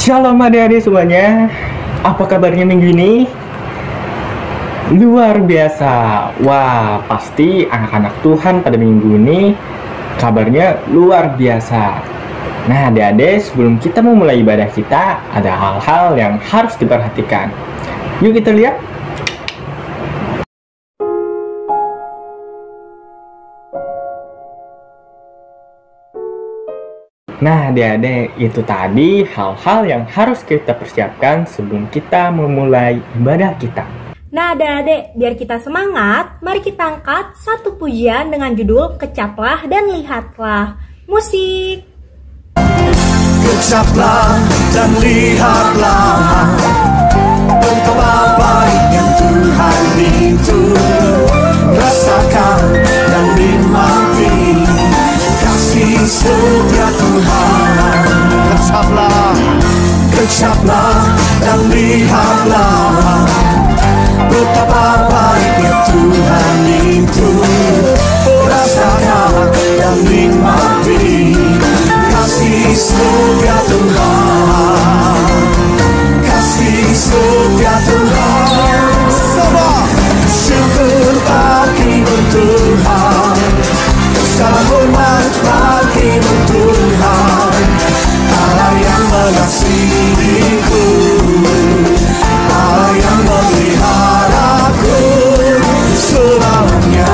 Shalom adik-adik semuanya. Apa kabarnya minggu ini? Luar biasa. Wah, pasti anak-anak Tuhan pada minggu ini kabarnya luar biasa. Nah, adik-adik, sebelum kita memulai ibadah kita, ada hal-hal yang harus diperhatikan. Yuk kita lihat. Nah, adik-adik, itu tadi hal-hal yang harus kita persiapkan sebelum kita memulai ibadah kita. Nah, adik-adik, biar kita semangat, mari kita angkat satu pujian dengan judul Kecaplah dan Lihatlah. Musik. Kecaplah dan lihatlah betapa baiknya Tuhan itu. Rasakan dan nikmati kasih setia Tuhan. Kecaplah dan lihatlah betapa baiknya Tuhan itu. Rasakan dan nikmati kasih setia Tuhan. Kasih setia Tuhan. Semua syukur bagimu Tuhan. Segala hormat bagimu Tuhan. Allah yang mengasihiku, Allah yang memeliharaku selamanya.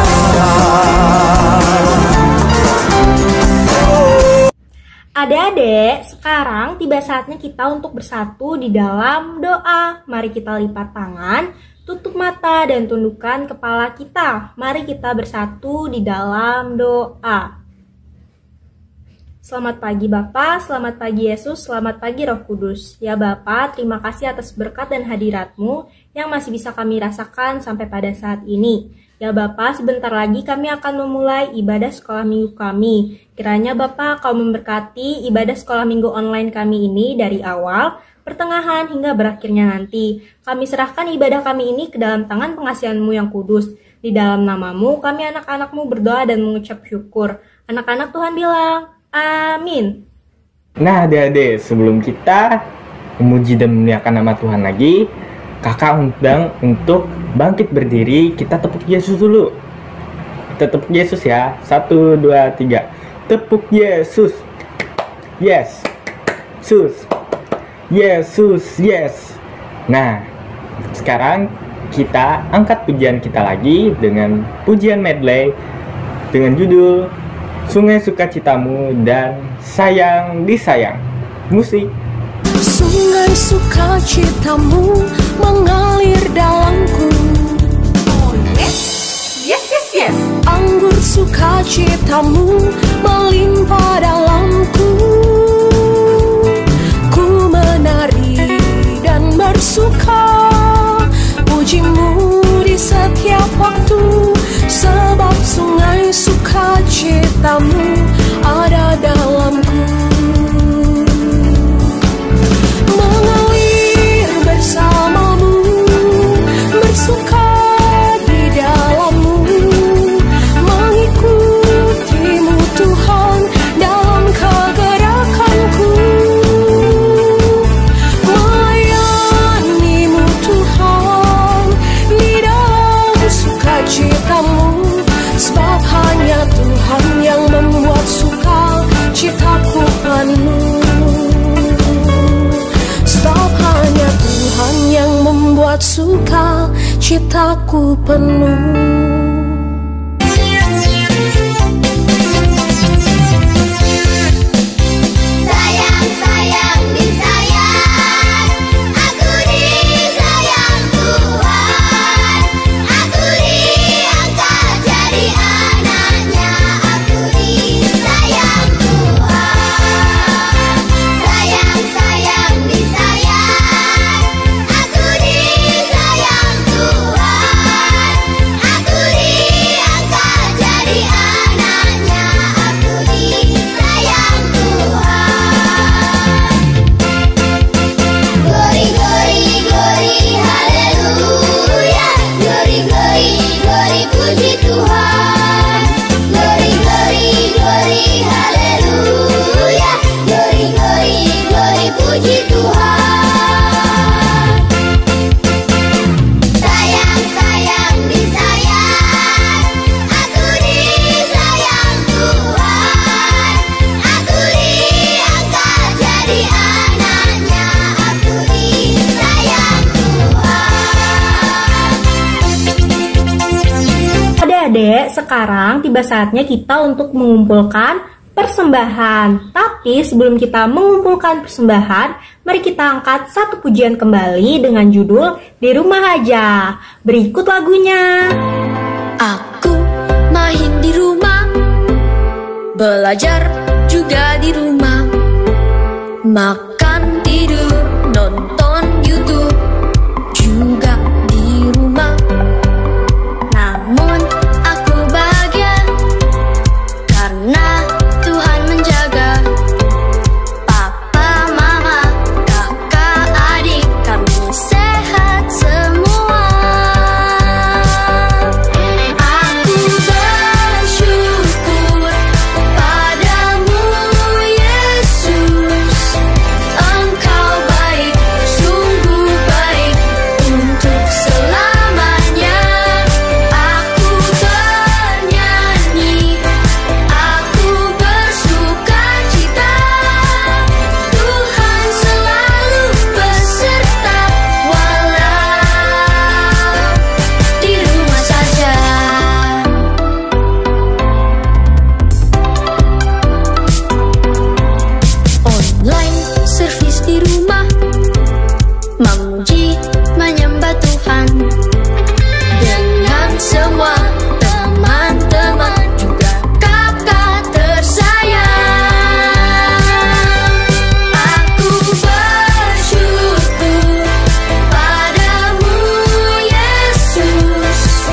Adik-adik, sekarang tiba saatnya kita untuk bersatu di dalam doa. Mari kita lipat tangan, tutup mata dan tundukkan kepala kita. Mari kita bersatu di dalam doa. Selamat pagi Bapa, selamat pagi Yesus, selamat pagi Roh Kudus. Ya Bapa, terima kasih atas berkat dan hadirat-Mu yang masih bisa kami rasakan sampai pada saat ini. Ya Bapa, sebentar lagi kami akan memulai ibadah sekolah minggu kami. Kiranya Bapa Kau memberkati ibadah sekolah minggu online kami ini dari awal, pertengahan hingga berakhirnya nanti. Kami serahkan ibadah kami ini ke dalam tangan pengasihan-Mu yang kudus. Di dalam nama-Mu kami anak-anak-Mu berdoa dan mengucap syukur. Anak-anak Tuhan bilang, amin. Nah, adik-adik, sebelum kita memuji dan memuliakan nama Tuhan lagi, kakak undang untuk bangkit berdiri. Kita tepuk Yesus dulu. Kita tepuk Yesus ya. 1, 2, 3. Tepuk Yesus. Yes. Sus. Yesus. Yes. Nah, sekarang kita angkat pujian kita lagi dengan pujian medley dengan judul Sungai Sukacitamu dan Sayang Disayang. Musik. Sungai sukacitamu mengalir dalamku. Oh yes, yes, yes, yes. Anggur sukacitamu melimpah dalamku. Ku menari dan bersuka, pujimu di setiap waktu. Sebab sungai sukacitamu ada dalamku. Mengalir bersamamu, bersuka di dalammu, mengikutimu Tuhan dalam kegerakanku, melayanimu Tuhan di dalam sukacitamu. Sebab hanya Tuhan yang membuat sukacitaku penuh. Sebab hanya Tuhan yang membuat sukacitaku penuh. Aku Adik-adik, sekarang tiba saatnya kita untuk mengumpulkan persembahan. Tapi sebelum kita mengumpulkan persembahan, mari kita angkat satu pujian kembali dengan judul Di Rumah Aja. Berikut lagunya. Aku main di rumah, belajar juga di rumah, makan, tidur, nonton YouTube juga di rumah. Namun aku bahagia karena Tuhan menjaga papa, mama, kakak, adik, kami sehat semua. Aku bersyukur padamu Yesus, Engkau baik, sungguh baik untuk selamanya. Aku bernyanyi, aku bersukacita, Tuhan selalu beserta walau di rumah saja. Online service di rumah, memuji menyembah Tuhan dengan semua teman-teman juga kakak tersayang. Aku bersyukur padamu Yesus,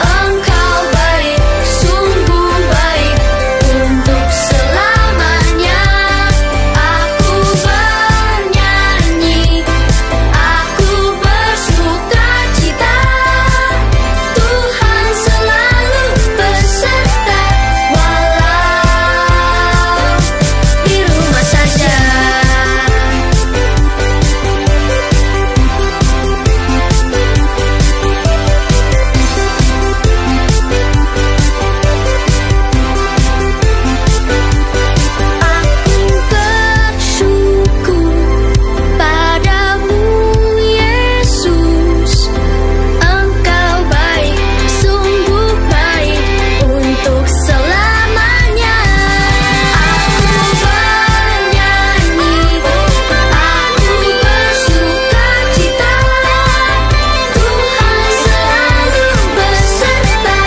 Engkau baik, sungguh baik untuk selamanya. Aku bernyanyi, aku bersukacita, Tuhan selalu beserta walau di rumah saja. Aku bersyukur padamu Yesus, Engkau baik, sungguh baik untuk selamanya. Aku bernyanyi, aku bersukacita, Tuhan selalu beserta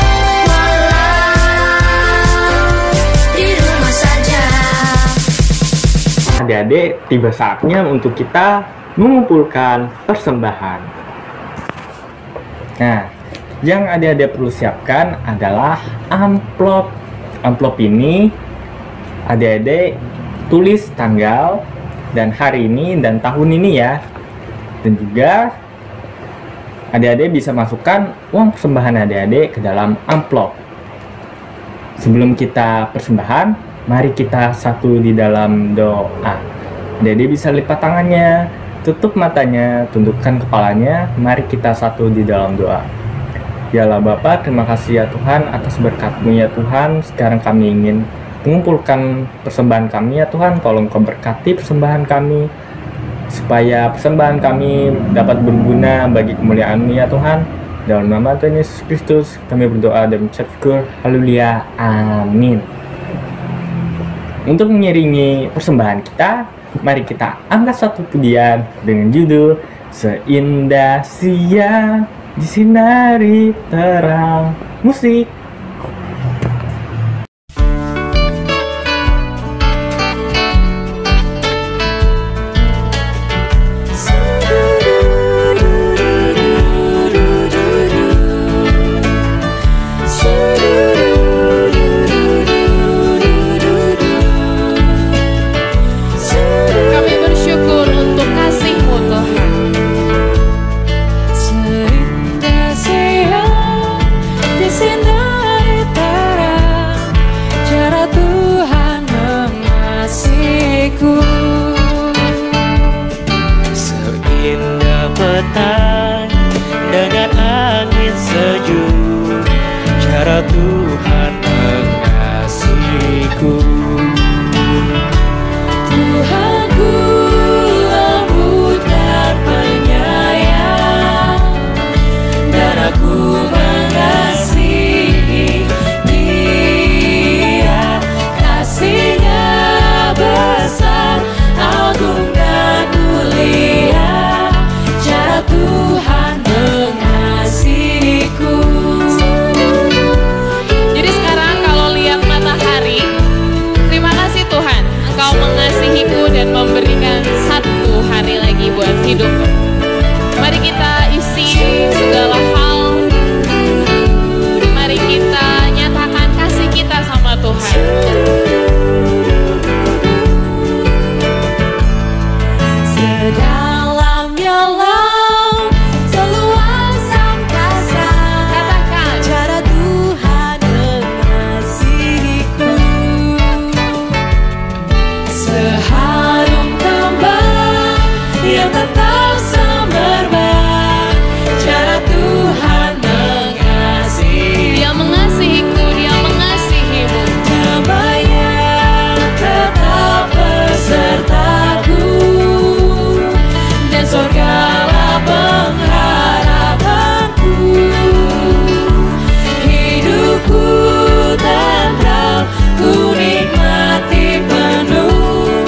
walau di rumah saja. Adik-adik, tiba saatnya untuk kita mengumpulkan persembahan. Nah, yang adik-adik perlu siapkan adalah amplop. Amplop ini adik-adik tulis tanggal dan hari ini dan tahun ini ya. Dan juga adik-adik bisa masukkan uang persembahan adik-adik ke dalam amplop. Sebelum kita persembahan, mari kita satu di dalam doa. Adik-adik bisa lipat tangannya, tutup matanya, tundukkan kepalanya. Mari kita satu di dalam doa. Ya Allah Bapa, terima kasih ya Tuhan atas berkat-Mu ya Tuhan. Sekarang kami ingin mengumpulkan persembahan kami ya Tuhan. Tolong Kau berkati persembahan kami, supaya persembahan kami dapat berguna bagi kemuliaan-Mu ya Tuhan. Dalam nama Tuhan Yesus Kristus kami berdoa dan mengucap syukur. Haleluya, amin. Untuk mengiringi persembahan kita, mari kita angkat satu pujian dengan judul Seindah Siang Disinari Terang. Musik. Kami bersyukur untuk kasih-Mu Tuhan. Seindah siang disinari terang, cara Tuhan mengasihiku. Seindah petang dengan angin sejuk, cara Tuhan mengasihiku. Tuhanku lembut dan penyayang, dan aku mengasihi Sedalamnya laut, seluas angkasa, katakan cara Tuhan mengasihiku. Seharum kembang yang tetap semerbak, cara Tuhan mengasihi. Dia mengasihiku, dia mengasihimu. Damai yang tetap besertaku, dan surgalah pengharapanku. Hidupku tentram, ku nikmati penuh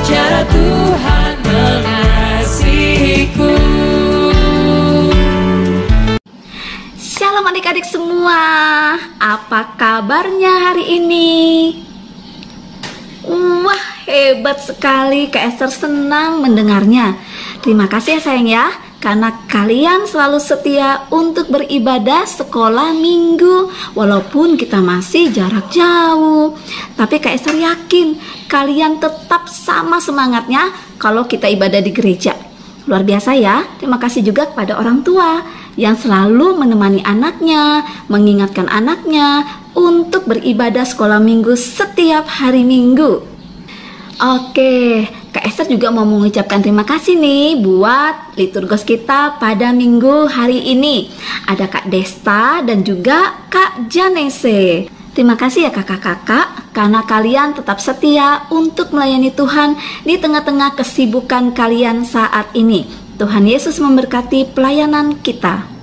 cara Tuhan mengasihiku. Shalom adik-adik semua, apa kabarnya hari ini? Wah, hebat sekali, Kak Esther senang mendengarnya. Terima kasih ya sayang ya, karena kalian selalu setia untuk beribadah sekolah minggu walaupun kita masih jarak jauh. Tapi Kak Esther yakin kalian tetap sama semangatnya kalau kita ibadah di gereja. Luar biasa ya. Terima kasih juga kepada orang tua yang selalu menemani anaknya, mengingatkan anaknya untuk beribadah sekolah minggu setiap hari Minggu. Oke, Kak Esther juga mau mengucapkan terima kasih nih buat liturgos kita pada minggu hari ini. Ada Kak Desta dan juga Kak Janese. Terima kasih ya kakak-kakak, karena kalian tetap setia untuk melayani Tuhan di tengah-tengah kesibukan kalian saat ini. Tuhan Yesus memberkati pelayanan kita.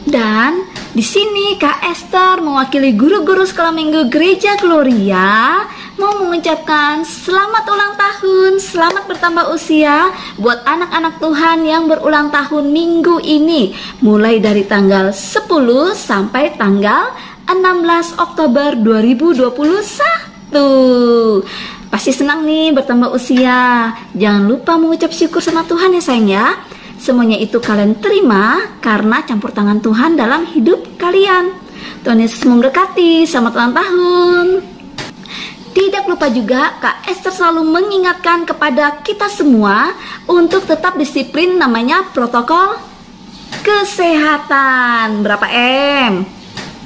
Dan di sini Kak Esther mewakili guru-guru sekolah minggu Gereja Gloria mau mengucapkan selamat ulang tahun, selamat bertambah usia buat anak-anak Tuhan yang berulang tahun minggu ini, mulai dari tanggal 10 sampai tanggal 16 Oktober 2021. Pasti senang nih bertambah usia. Jangan lupa mengucap syukur sama Tuhan ya sayang ya. Semuanya itu kalian terima karena campur tangan Tuhan dalam hidup kalian. Tuhan Yesus memberkati. Selamat ulang tahun. Tidak lupa juga Kak Esther selalu mengingatkan kepada kita semua untuk tetap disiplin, namanya protokol kesehatan. Berapa M?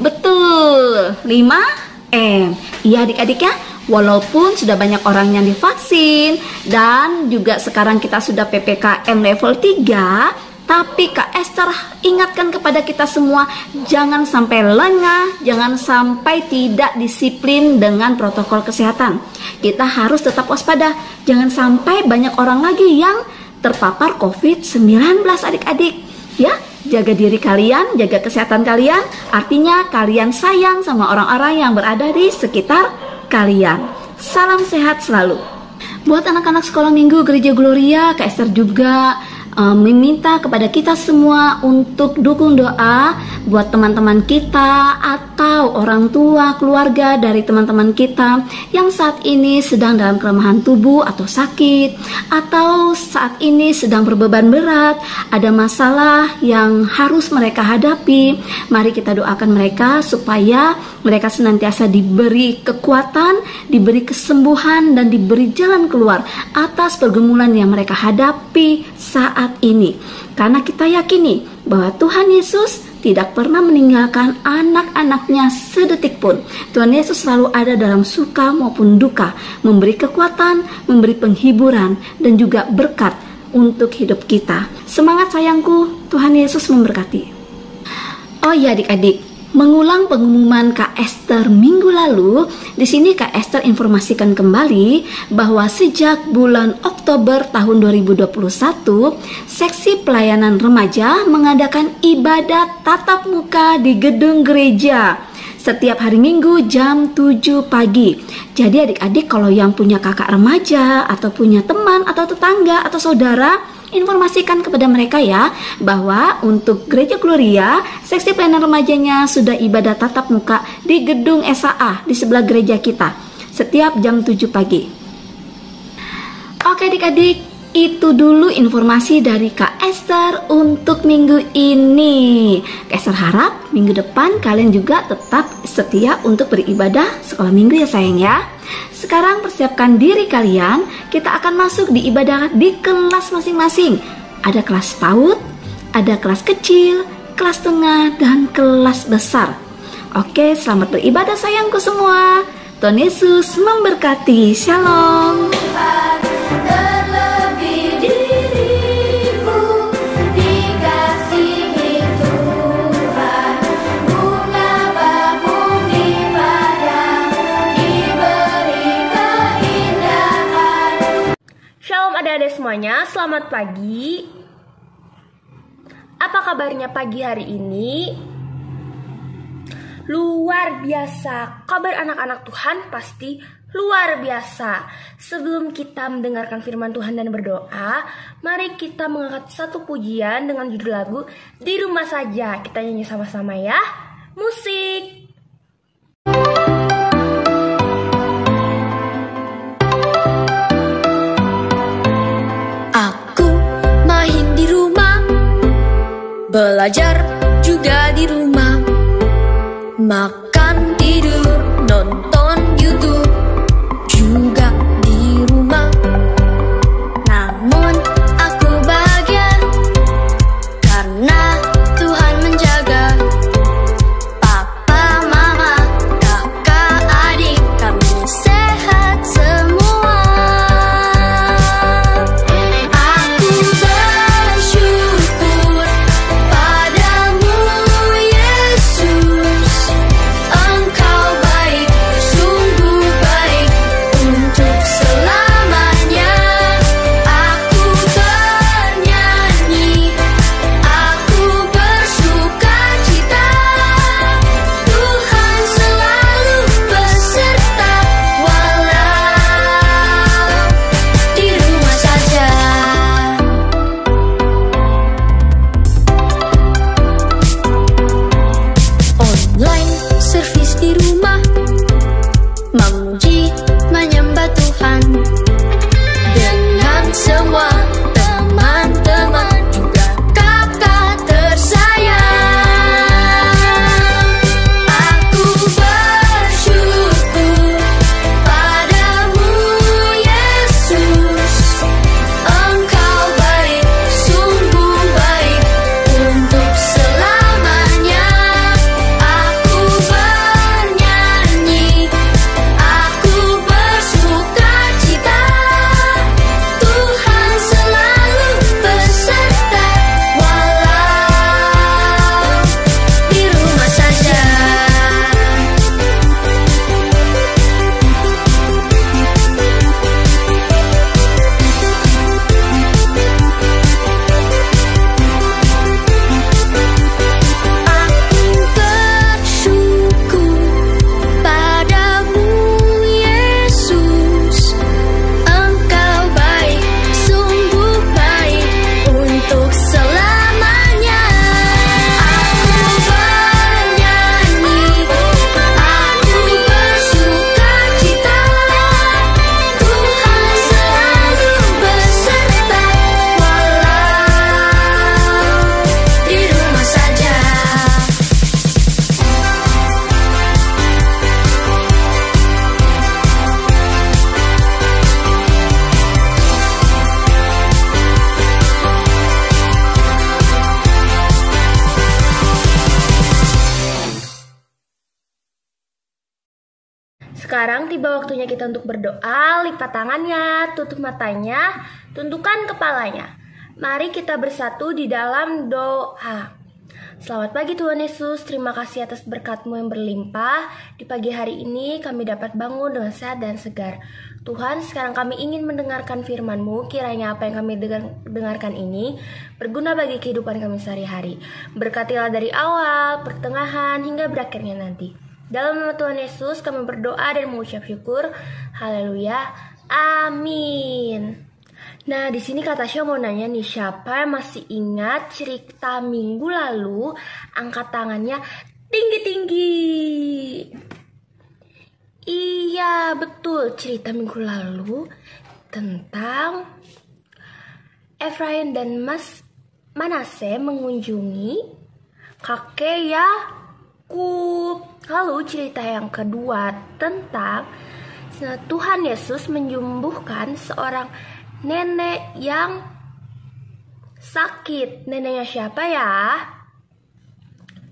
Betul, 5M. Iya adik-adik ya, walaupun sudah banyak orang yang divaksin dan juga sekarang kita sudah PPKM level 3, tapi Kak Esther ingatkan kepada kita semua, jangan sampai lengah, jangan sampai tidak disiplin dengan protokol kesehatan. Kita harus tetap waspada, jangan sampai banyak orang lagi yang terpapar COVID-19 adik-adik. Ya, jaga diri kalian, jaga kesehatan kalian, artinya kalian sayang sama orang-orang yang berada di sekitar kalian. Salam sehat selalu. Buat anak-anak sekolah minggu Gereja Gloria, Kak Esther juga meminta kepada kita semua untuk dukung doa buat teman-teman kita atau orang tua, keluarga dari teman-teman kita yang saat ini sedang dalam kelemahan tubuh atau sakit, atau saat ini sedang berbeban berat, ada masalah yang harus mereka hadapi. Mari kita doakan mereka supaya mereka senantiasa diberi kekuatan, diberi kesembuhan, dan diberi jalan keluar atas pergumulan yang mereka hadapi saat ini. Karena kita yakini bahwa Tuhan Yesus tidak pernah meninggalkan anak-anaknya sedetik pun. Tuhan Yesus selalu ada dalam suka maupun duka, memberi kekuatan, memberi penghiburan, dan juga berkat untuk hidup kita. Semangat sayangku, Tuhan Yesus memberkati. Oh ya adik-adik, mengulang pengumuman Kak Esther minggu lalu, di sini Kak Esther informasikan kembali bahwa sejak bulan Oktober tahun 2021, seksi pelayanan remaja mengadakan ibadah tatap muka di gedung gereja setiap hari Minggu jam 7 pagi. Jadi adik-adik kalau yang punya kakak remaja atau punya teman atau tetangga atau saudara, informasikan kepada mereka ya bahwa untuk Gereja Gloria, seksi pelayanan remajanya sudah ibadah tatap muka di gedung SAA di sebelah gereja kita setiap jam 7 pagi. Oke adik-adik, Itu dulu informasi dari Kak Esther untuk minggu ini. Kak Esther harap minggu depan kalian juga tetap setia untuk beribadah sekolah minggu ya sayang ya. Sekarang persiapkan diri kalian, kita akan masuk di ibadah di kelas masing-masing. Ada kelas PAUD, ada kelas kecil, kelas tengah, dan kelas besar. Oke, selamat beribadah sayangku semua. Tuhan Yesus memberkati. Shalom. Shalom adik-adik semuanya, selamat pagi. Apa kabarnya pagi hari ini? Luar biasa, kabar anak-anak Tuhan pasti luar biasa. Sebelum kita mendengarkan firman Tuhan dan berdoa, mari kita mengangkat satu pujian dengan judul lagu Di Rumah Saja. Kita nyanyi sama-sama ya. Musik. Belajar juga di rumah, makan, tidur, nonton YouTube juga di rumah. Namun aku bahagia karena Tuhan menjaga papa, mama, kakak, adik, kami sehat semua. Aku bersyukur padamu Yesus, Engkau baik, sungguh baik untuk selamanya. Aku bernyanyi, aku bersuka cita, Tuhan selalu beserta walau di rumah saja. Online service di rumah, memuji menyembah Tuhan dengan semua teman-teman juga kakak tersayang. Aku bersyukur padamu Yesus, Engkau baik, sungguh baik untuk selamanya. Aku bernyanyi, aku bersuka cita, Tuhan selalu beserta walau di rumah saja. Aku bersyukur padamu Yesus, Engkau baik, sungguh baik untuk selamanya. Aku bernyanyi, aku bersuka cita, Tuhan selalu beserta walau di rumah saja. Sekarang tiba waktunya kita untuk berdoa. Lipat tangannya, tutup matanya, tundukkan kepalanya. Mari kita bersatu di dalam doa. Selamat pagi Tuhan Yesus, terima kasih atas berkat-Mu yang berlimpah. Di pagi hari ini kami dapat bangun dengan sehat dan segar. Tuhan, sekarang kami ingin mendengarkan firman-Mu. Kiranya apa yang kami dengarkan ini berguna bagi kehidupan kami sehari-hari. Berkatilah dari awal, pertengahan, hingga berakhirnya nanti. Dalam nama Tuhan Yesus kami berdoa dan mengucap syukur. Haleluya. Amin. Nah, di sini Kak Tasya mau nanya nih, siapa yang masih ingat cerita minggu lalu? Angkat tangannya tinggi-tinggi. Iya, betul. Cerita minggu lalu tentang Efraim dan Manase mengunjungi kakek Yakub. Lalu cerita yang kedua tentang Tuhan Yesus menyembuhkan seorang nenek yang sakit. Neneknya siapa ya?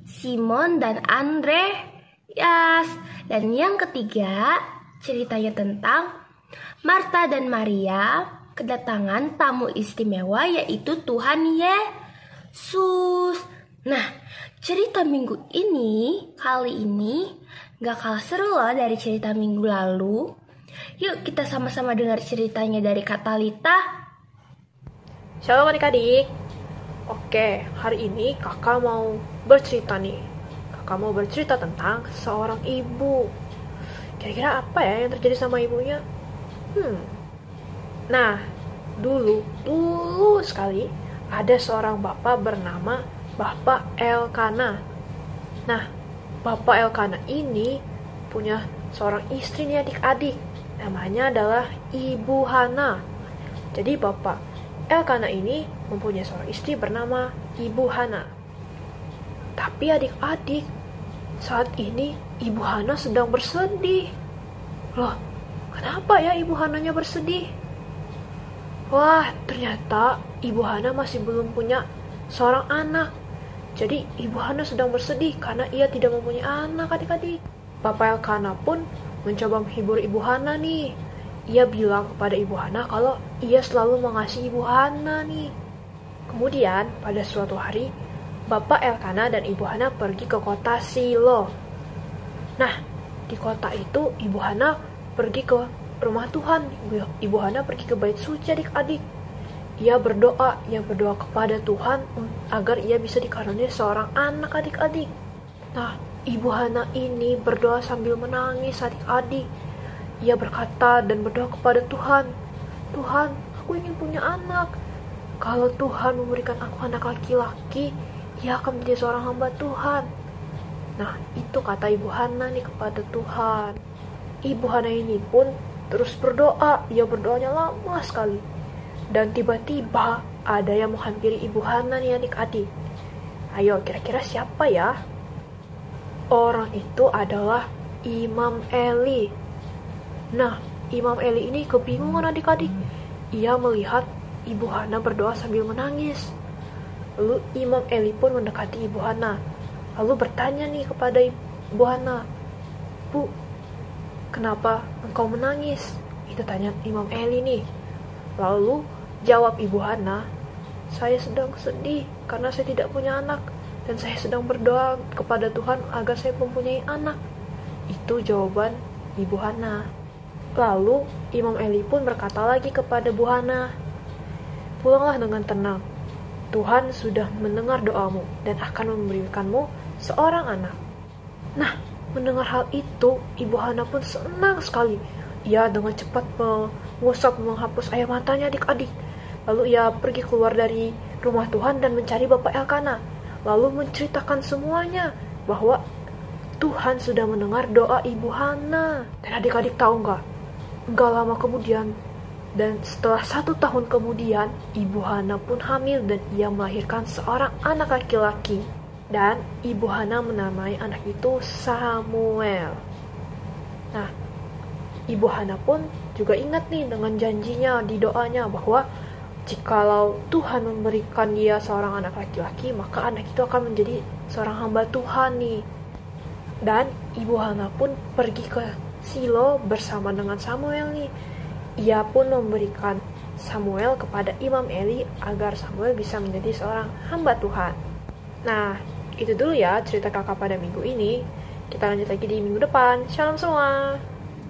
Simon dan Andreas. Dan yang ketiga, ceritanya tentang Marta dan Maria kedatangan tamu istimewa, yaitu Tuhan Yesus. Nah, cerita minggu ini kali ini gak kalah seru loh dari cerita minggu lalu. Yuk kita sama-sama dengar ceritanya dari Kak Talita. Shalom adik-adik. Oke, hari ini kakak mau bercerita nih. Kakak mau bercerita tentang seorang ibu. Kira-kira apa ya yang terjadi sama ibunya? Nah, dulu sekali ada seorang bapak bernama Bapak Elkana. Nah, Bapak Elkana ini punya seorang istri nih adik-adik. Namanya adalah Ibu Hana. Jadi Bapak Elkana ini mempunyai seorang istri bernama Ibu Hana. Tapi adik-adik, saat ini Ibu Hana sedang bersedih. Loh, kenapa ya Ibu Hananya bersedih? Wah, ternyata Ibu Hana masih belum punya seorang anak. Jadi Ibu Hana sedang bersedih karena ia tidak mempunyai anak adik-adik. Bapak Elkana pun mencoba menghibur Ibu Hana nih. Ia bilang kepada Ibu Hana kalau ia selalu mengasihi Ibu Hana nih. Kemudian pada suatu hari, Bapak Elkana dan Ibu Hana pergi ke kota Silo. Nah, di kota itu Ibu Hana pergi ke rumah Tuhan. Ibu Hana pergi ke bait suci adik-adik. Ia berdoa kepada Tuhan agar ia bisa dikaruniai seorang anak adik-adik. Nah, Ibu Hana ini berdoa sambil menangis adik-adik. Ia berkata dan berdoa kepada Tuhan, Tuhan, aku ingin punya anak. Kalau Tuhan memberikan aku anak laki-laki, ia akan menjadi seorang hamba Tuhan. Nah, itu kata Ibu Hana nih kepada Tuhan. Ibu Hana ini pun terus berdoa. Ia berdoanya lama sekali. Dan tiba-tiba ada yang menghampiri Ibu Hana nih adik-adik. Ayo, kira-kira siapa ya? Orang itu adalah Imam Eli. Nah, Imam Eli ini kebingungan adik-adik. Ia melihat Ibu Hana berdoa sambil menangis. Lalu Imam Eli pun mendekati Ibu Hana. Lalu bertanya nih kepada Ibu Hana, Bu, kenapa engkau menangis? Itu tanya Imam Eli nih. Lalu jawab Ibu Hana, saya sedang sedih karena saya tidak punya anak. Dan saya sedang berdoa kepada Tuhan agar saya mempunyai anak. Itu jawaban Ibu Hana. Lalu Imam Eli pun berkata lagi kepada Bu Hana, pulanglah dengan tenang. Tuhan sudah mendengar doamu dan akan memberikanmu seorang anak. Nah, mendengar hal itu, Ibu Hana pun senang sekali. Ia dengan cepat menghapus air matanya adik-adik. Lalu ia pergi keluar dari rumah Tuhan dan mencari Bapak Elkana. Lalu menceritakan semuanya bahwa Tuhan sudah mendengar doa Ibu Hana. Dan adik-adik tahu nggak? Nggak lama kemudian, dan setelah 1 tahun kemudian, Ibu Hana pun hamil dan ia melahirkan seorang anak laki-laki. Dan Ibu Hana menamai anak itu Samuel. Nah, Ibu Hana pun juga ingat nih dengan janjinya di doanya bahwa jikalau Tuhan memberikan dia seorang anak laki-laki, maka anak itu akan menjadi seorang hamba Tuhan nih. Dan Ibu Hana pun pergi ke Silo bersama dengan Samuel nih. Ia pun memberikan Samuel kepada Imam Eli agar Samuel bisa menjadi seorang hamba Tuhan. Nah, itu dulu ya cerita kakak pada minggu ini. Kita lanjut lagi di minggu depan. Shalom semua.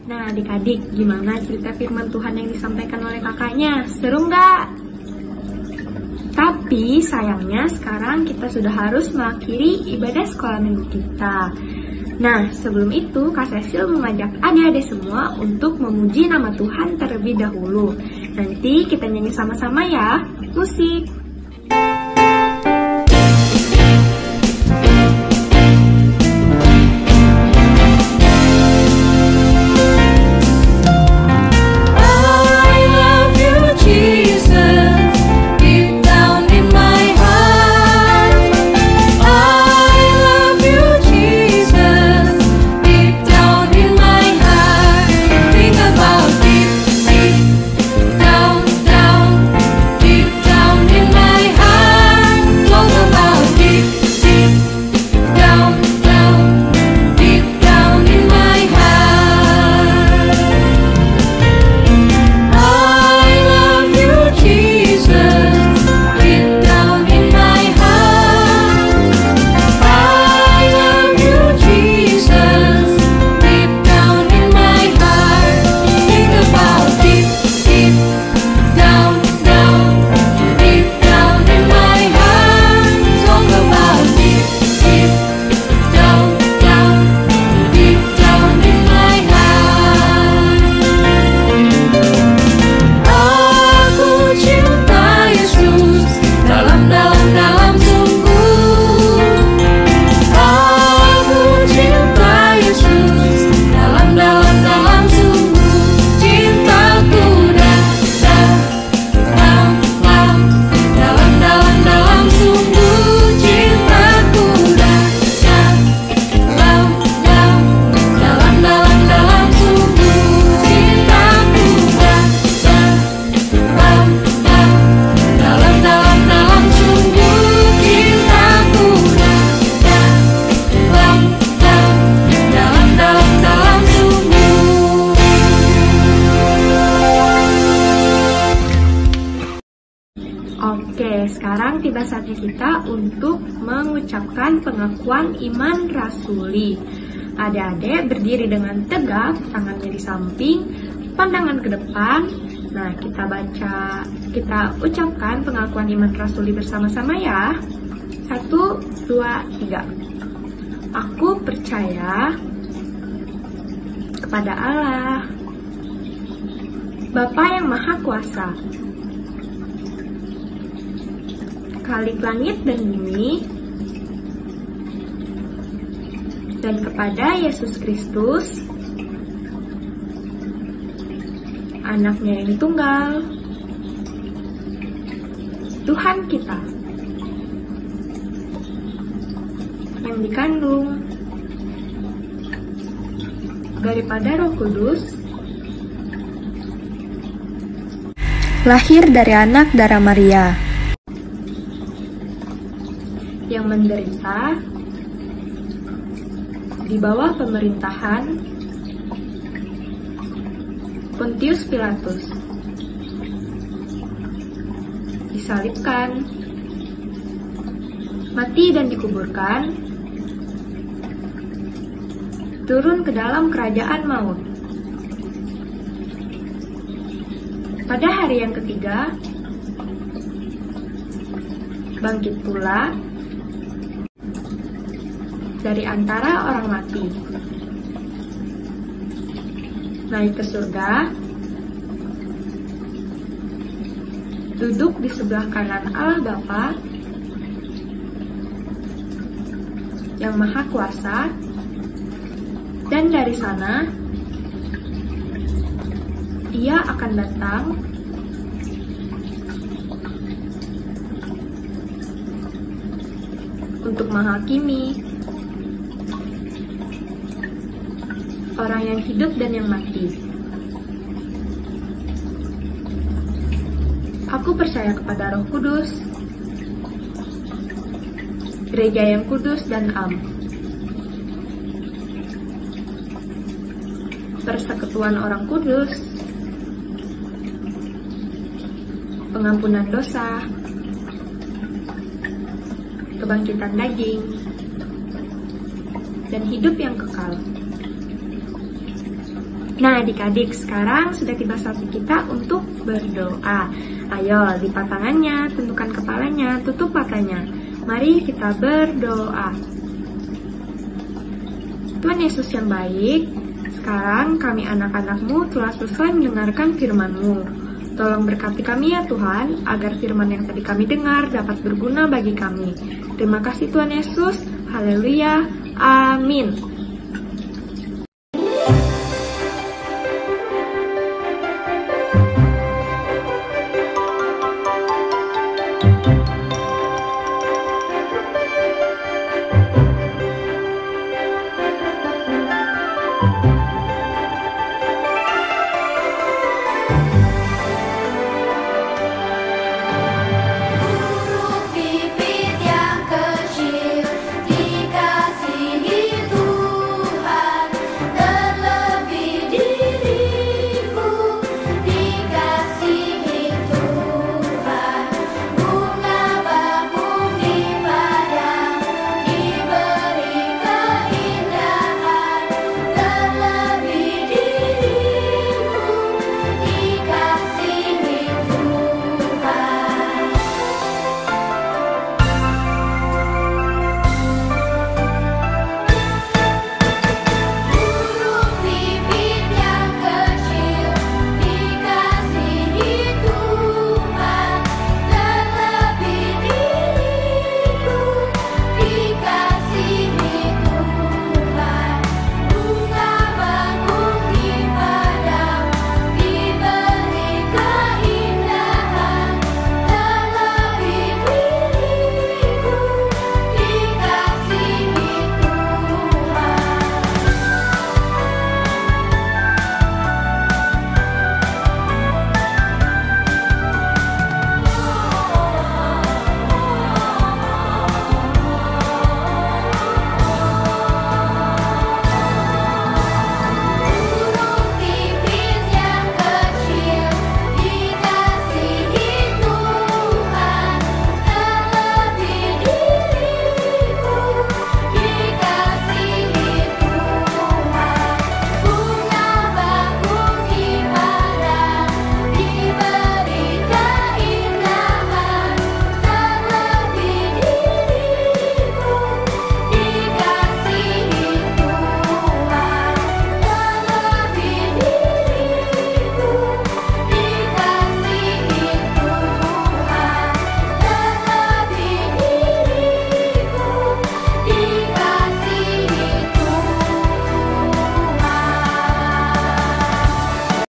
Nah adik-adik, gimana cerita firman Tuhan yang disampaikan oleh kakaknya? Seru nggak? Tapi sayangnya sekarang kita sudah harus mengakhiri ibadah sekolah minggu kita. Nah, sebelum itu Kak Cecil mengajak adik-adik semua untuk memuji nama Tuhan terlebih dahulu. Nanti kita nyanyi sama-sama ya. Musik. I love you, Jesus. sekarang tiba saatnya kita untuk mengucapkan pengakuan iman rasuli. Adik-adik berdiri dengan tegak, tangannya di samping, pandangan ke depan. Nah, kita ucapkan pengakuan iman rasuli bersama-sama ya. 1, 2, 3. Aku percaya kepada Allah, Bapa yang Maha Kuasa, Khalik langit dan bumi, dan kepada Yesus Kristus, Anaknya yang tunggal, Tuhan kita, yang dikandung daripada Roh Kudus, lahir dari anak darah Maria, yang menderita di bawah pemerintahan Pontius Pilatus, disalibkan, mati dan dikuburkan, turun ke dalam kerajaan maut. Pada hari yang ketiga, bangkit pula dari antara orang mati, naik ke surga, duduk di sebelah kanan Allah Bapa yang Maha Kuasa, dan dari sana Ia akan datang untuk menghakimi orang yang hidup dan yang mati. Aku percaya kepada Roh Kudus, Gereja yang kudus dan am, persekutuan orang kudus, pengampunan dosa, kebangkitan daging, dan hidup yang kekal. Nah, adik-adik, sekarang sudah tiba saatnya kita untuk berdoa. Ayo, lipat tangannya, tundukkan kepalanya, tutup matanya. Mari kita berdoa. Tuhan Yesus yang baik, sekarang kami anak-anak-Mu telah selesai mendengarkan firman-Mu. Tolong berkati kami ya Tuhan, agar firman yang tadi kami dengar dapat berguna bagi kami. Terima kasih Tuhan Yesus. Haleluya. Amin.